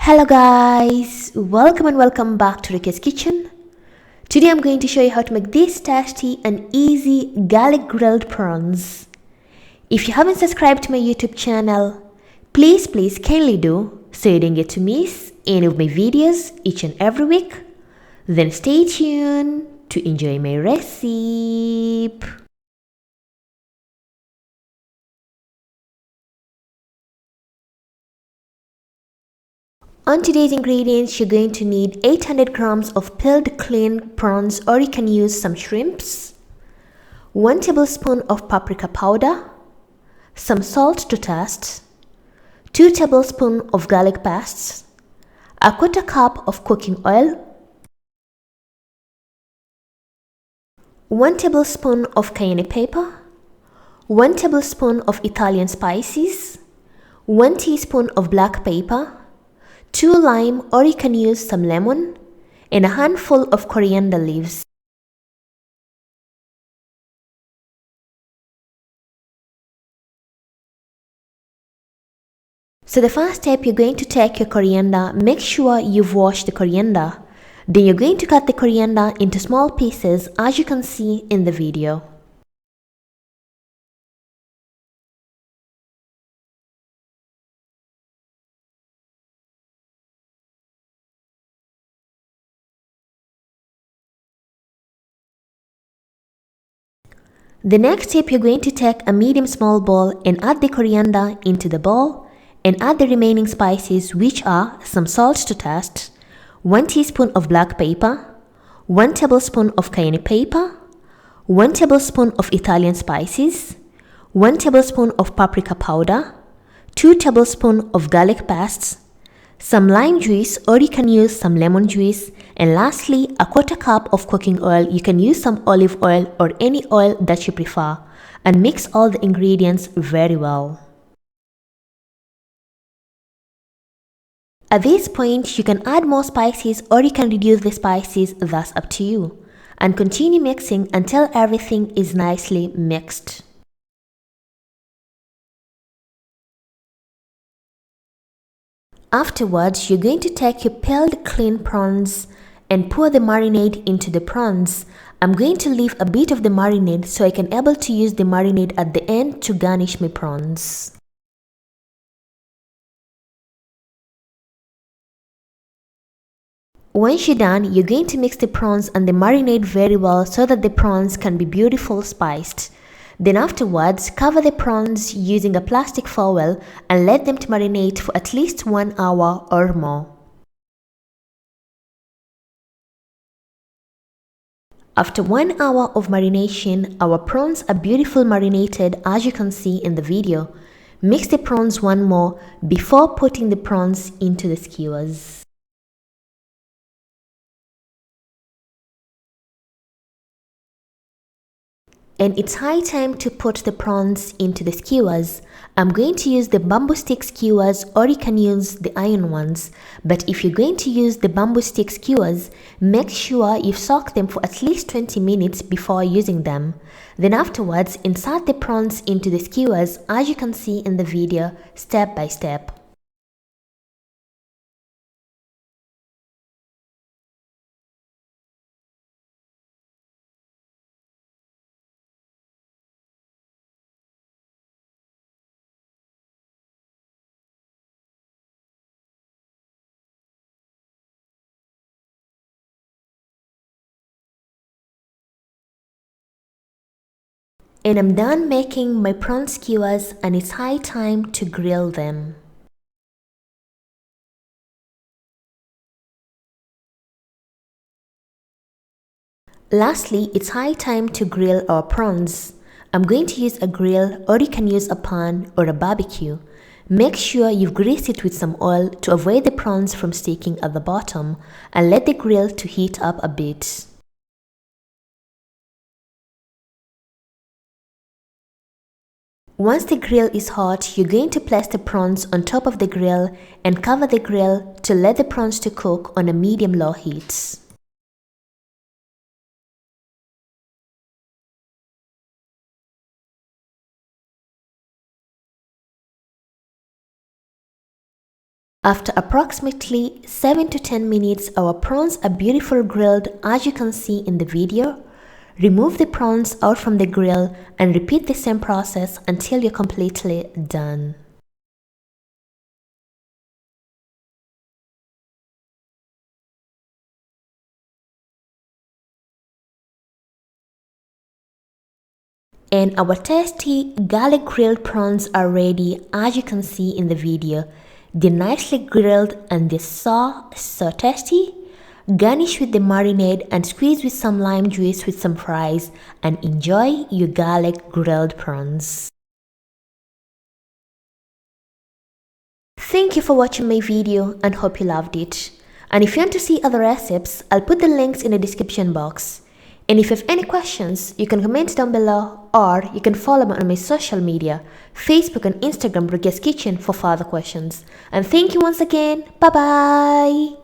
Hello guys, welcome and welcome back to Rukias kitchen. Today I'm going to show you how to make this tasty and easy garlic grilled prawns. If you haven't subscribed to my YouTube channel, please kindly do so you don't get to miss any of my videos each and every week. Then stay tuned to enjoy my recipe. On today's ingredients, you're going to need 800 grams of peeled clean prawns, or you can use some shrimps, 1 tablespoon of paprika powder, some salt to taste, 2 tablespoons of garlic paste, a quarter cup of cooking oil, 1 tablespoon of cayenne pepper, 1 tablespoon of Italian spices, 1 teaspoon of black pepper, 2 lime, or you can use some lemon, and a handful of coriander leaves. So the first step, you're going to take your coriander. Make sure you've washed the coriander. Then you're going to cut the coriander into small pieces, as you can see in the video. The next step, you're going to take a medium small bowl and add the coriander into the bowl and add the remaining spices, which are some salt to taste, 1 teaspoon of black pepper, 1 tablespoon of cayenne pepper, 1 tablespoon of Italian spices, 1 tablespoon of paprika powder, 2 tablespoons of garlic paste, some lime juice, or you can use some lemon juice, and lastly a quarter cup of cooking oil. You can use some olive oil or any oil that you prefer, and mix all the ingredients very well. At this point, you can add more spices or you can reduce the spices, that's up to you, and continue mixing until everything is nicely mixed. Afterwards, you're going to take your peeled clean prawns and pour the marinade into the prawns. I'm going to leave a bit of the marinade so I can able to use the marinade at the end to garnish my prawns. Once you're done, you're going to mix the prawns and the marinade very well so that the prawns can be beautiful spiced. Then afterwards, cover the prawns using a plastic foil and let them to marinate for at least 1 hour or more. After 1 hour of marination, our prawns are beautifully marinated, as you can see in the video. Mix the prawns one more before putting the prawns into the skewers. And it's high time to put the prawns into the skewers. I'm going to use the bamboo stick skewers, or you can use the iron ones. But if you're going to use the bamboo stick skewers, make sure you soak them for at least 20 minutes before using them. Then afterwards, insert the prawns into the skewers, as you can see in the video, step by step. And I'm done making my prawn skewers, and it's high time to grill them. Lastly, it's high time to grill our prawns. I'm going to use a grill, or you can use a pan or a barbecue. Make sure you've greased it with some oil to avoid the prawns from sticking at the bottom, and let the grill to heat up a bit. Once the grill is hot, you're going to place the prawns on top of the grill and cover the grill to let the prawns to cook on a medium-low heat. After approximately 7 to 10 minutes, our prawns are beautifully grilled as you can see in the video. Remove the prawns out from the grill and repeat the same process until you're completely done. And our tasty garlic grilled prawns are ready as you can see in the video. They're nicely grilled and they're so tasty. Garnish with the marinade and squeeze with some lime juice with some fries and enjoy your garlic grilled prawns. Thank you for watching my video and hope you loved it. And if you want to see other recipes, I'll put the links in the description box. And if you have any questions, you can comment down below or you can follow me on my social media, Facebook and Instagram Rukias Kitchen for further questions. And thank you once again. Bye bye.